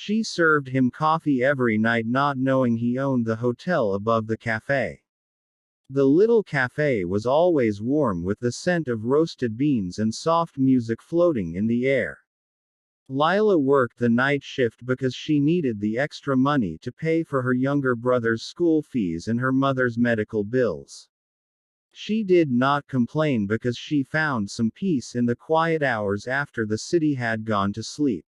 She served him coffee every night, not knowing he owned the hotel above the cafe. The little cafe was always warm with the scent of roasted beans and soft music floating in the air. Lila worked the night shift because she needed the extra money to pay for her younger brother's school fees and her mother's medical bills. She did not complain because she found some peace in the quiet hours after the city had gone to sleep.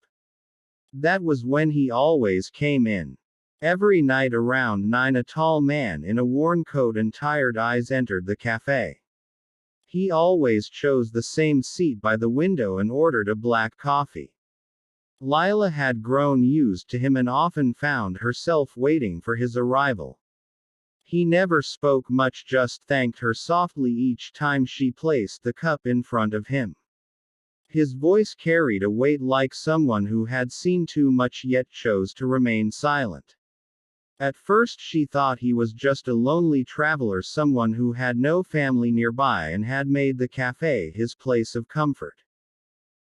That was when he always came in. Every night around 9, a tall man in a worn coat and tired eyes entered the cafe. He always chose the same seat by the window and ordered a black coffee. Lila had grown used to him and often found herself waiting for his arrival. He never spoke much, just thanked her softly each time she placed the cup in front of him. His voice carried a weight like someone who had seen too much yet chose to remain silent. At first she thought he was just a lonely traveler, someone who had no family nearby and had made the cafe his place of comfort.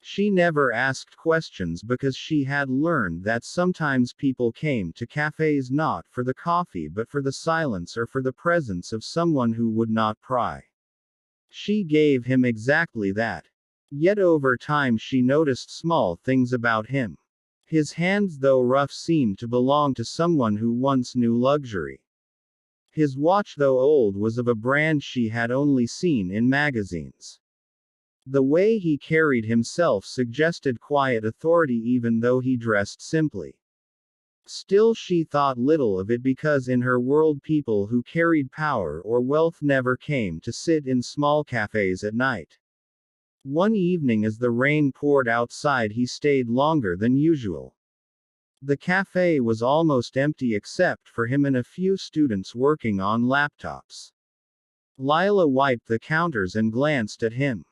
She never asked questions because she had learned that sometimes people came to cafes not for the coffee but for the silence or for the presence of someone who would not pry. She gave him exactly that. Yet over time she noticed small things about him. His hands, though rough, seemed to belong to someone who once knew luxury. His watch, though old, was of a brand she had only seen in magazines. The way he carried himself suggested quiet authority even though he dressed simply. Still, she thought little of it because in her world people who carried power or wealth never came to sit in small cafes at night. One evening as the rain poured outside, he stayed longer than usual. The cafe was almost empty except for him and a few students working on laptops. Lila wiped the counters and glanced at him.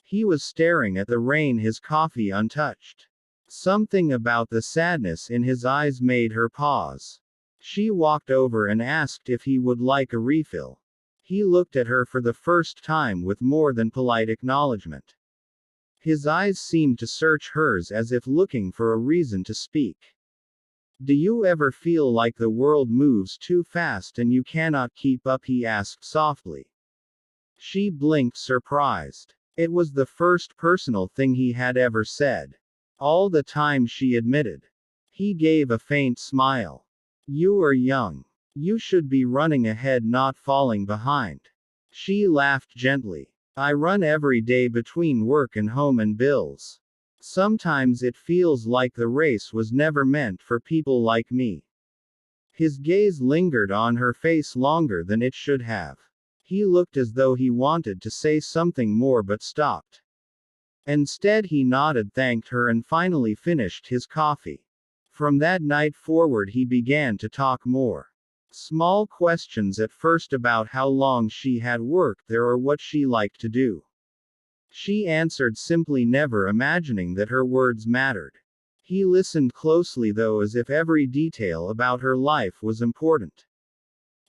He was staring at the rain, his coffee untouched. Something about the sadness in his eyes made her pause. She walked over and asked if he would like a refill. He looked at her for the first time with more than polite acknowledgement. His eyes seemed to search hers as if looking for a reason to speak. "Do you ever feel like the world moves too fast and you cannot keep up?" he asked softly. She blinked, surprised. It was the first personal thing he had ever said. All the time, she admitted. He gave a faint smile. "You are young. You should be running ahead, not falling behind." She laughed gently. "I run every day between work and home and bills. Sometimes it feels like the race was never meant for people like me." His gaze lingered on her face longer than it should have. He looked as though he wanted to say something more but stopped. Instead he nodded, thanked her and finally finished his coffee. From that night forward he began to talk more. Small questions at first about how long she had worked there or what she liked to do. She answered simply, never imagining that her words mattered. He listened closely though, as if every detail about her life was important.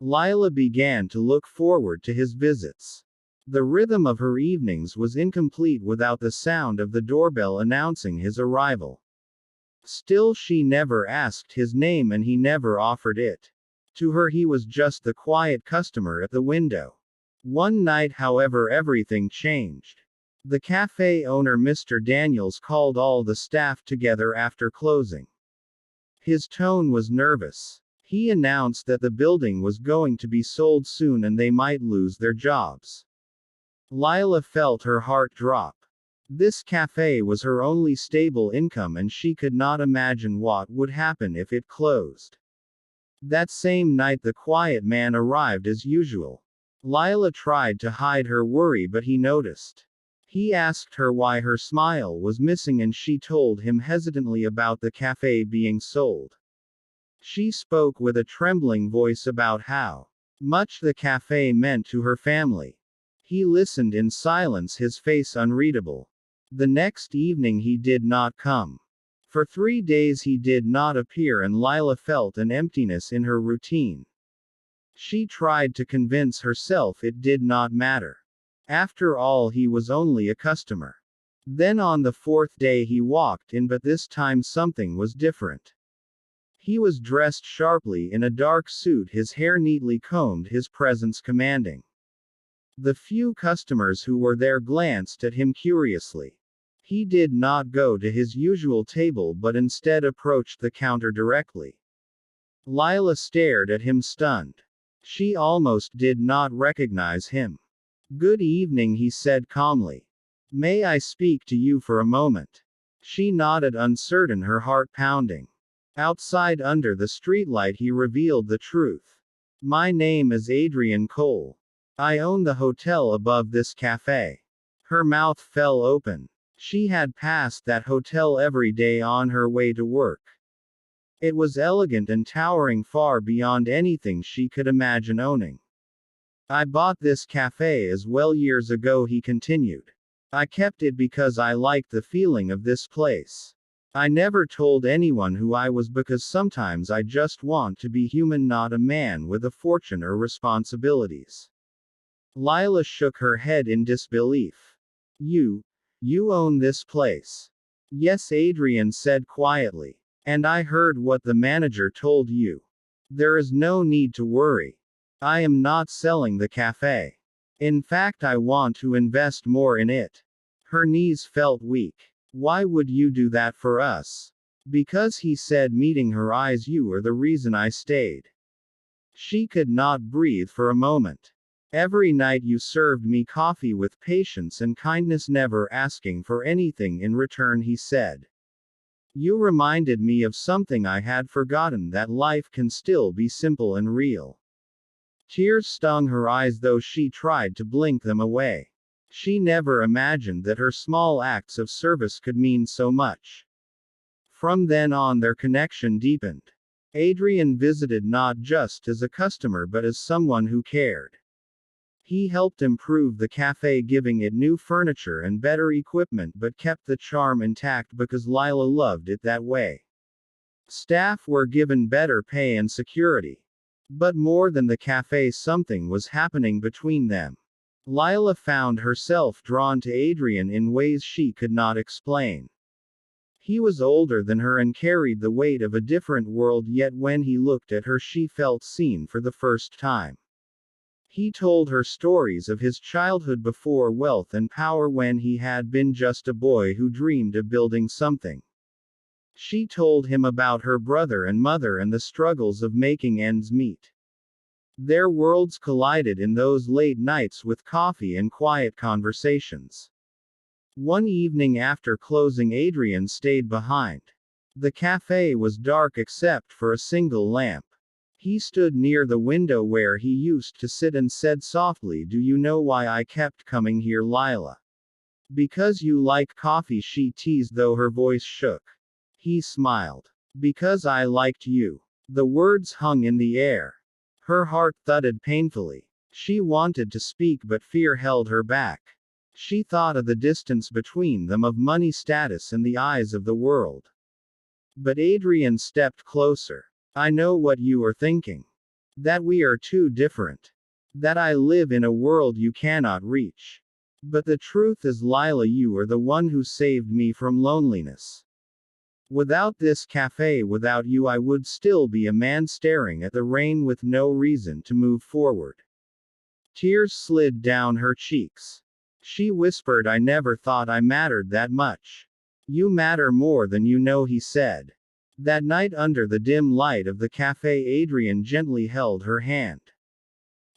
Lila began to look forward to his visits. The rhythm of her evenings was incomplete without the sound of the doorbell announcing his arrival. Still, she never asked his name and he never offered it. To her he was just the quiet customer at the window. One night, however, everything changed. The cafe owner, Mr. Daniels, called all the staff together after closing. His tone was nervous. He announced that the building was going to be sold soon and they might lose their jobs. Lila felt her heart drop. This cafe was her only stable income and she could not imagine what would happen if it closed. That same night the quiet man arrived as usual. Lila tried to hide her worry but he noticed. He asked her why her smile was missing and she told him hesitantly about the cafe being sold. She spoke with a trembling voice about how much the cafe meant to her family. He listened in silence, his face unreadable. The next evening he did not come. For 3 days he did not appear and Lila felt an emptiness in her routine. She tried to convince herself it did not matter. After all, he was only a customer. Then on the 4th day he walked in, but this time something was different. He was dressed sharply in a dark suit, his hair neatly combed, his presence commanding. The few customers who were there glanced at him curiously. He did not go to his usual table but instead approached the counter directly. Lila stared at him stunned. She almost did not recognize him. "Good evening," he said calmly. "May I speak to you for a moment?" She nodded, uncertain, her heart pounding. Outside under the streetlight he revealed the truth. "My name is Adrian Cole. I own the hotel above this cafe." Her mouth fell open. She had passed that hotel every day on her way to work. It was elegant and towering far beyond anything she could imagine owning. "I bought this cafe as well years ago," he continued. "I kept it because I liked the feeling of this place. I never told anyone who I was because sometimes I just want to be human, not a man with a fortune or responsibilities." Lila shook her head in disbelief. You own this place?" "Yes," Adrian said quietly. "And I heard what the manager told you. There is no need to worry. I am not selling the cafe. In fact, I want to invest more in it." Her knees felt weak. "Why would you do that for us?" "Because," he said, meeting her eyes, "you are the reason I stayed." She could not breathe for a moment. "Every night you served me coffee with patience and kindness, never asking for anything in return," he said. "You reminded me of something I had forgotten, that life can still be simple and real." Tears stung her eyes, though she tried to blink them away. She never imagined that her small acts of service could mean so much. From then on their connection deepened. Adrian visited not just as a customer but as someone who cared. He helped improve the cafe, giving it new furniture and better equipment, but kept the charm intact because Lila loved it that way. Staff were given better pay and security. But more than the cafe, something was happening between them. Lila found herself drawn to Adrian in ways she could not explain. He was older than her and carried the weight of a different world, yet when he looked at her she felt seen for the first time. He told her stories of his childhood before wealth and power, when he had been just a boy who dreamed of building something. She told him about her brother and mother and the struggles of making ends meet. Their worlds collided in those late nights with coffee and quiet conversations. One evening after closing, Adrian stayed behind. The cafe was dark except for a single lamp. He stood near the window where he used to sit and said softly, "Do you know why I kept coming here, Lila?" "Because you like coffee," she teased, though her voice shook. He smiled. "Because I liked you." The words hung in the air. Her heart thudded painfully. She wanted to speak but fear held her back. She thought of the distance between them, of money, status, and the eyes of the world. But Adrian stepped closer. "I know what you are thinking. That we are too different. That I live in a world you cannot reach. But the truth is, Lila, you are the one who saved me from loneliness. Without this cafe, without you, I would still be a man staring at the rain with no reason to move forward." Tears slid down her cheeks. She whispered, "I never thought I mattered that much." "You matter more than you know," he said. That night under the dim light of the cafe, Adrian gently held her hand.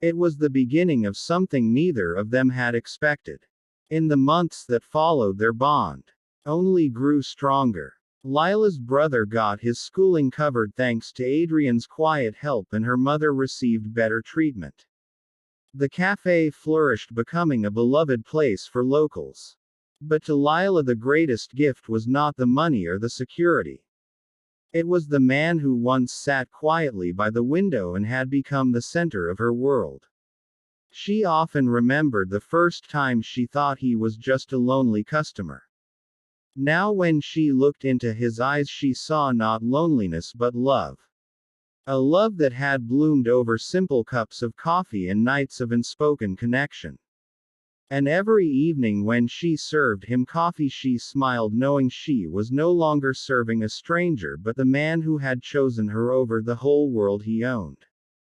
It was the beginning of something neither of them had expected. In the months that followed, their bond only grew stronger. Lila's brother got his schooling covered thanks to Adrian's quiet help, and her mother received better treatment. The cafe flourished, becoming a beloved place for locals. But to Lila, the greatest gift was not the money or the security. It was the man who once sat quietly by the window and had become the center of her world. She often remembered the first time she thought he was just a lonely customer. Now when she looked into his eyes, she saw not loneliness but love. A love that had bloomed over simple cups of coffee and nights of unspoken connection. And every evening when she served him coffee, she smiled, knowing she was no longer serving a stranger but the man who had chosen her over the whole world he owned.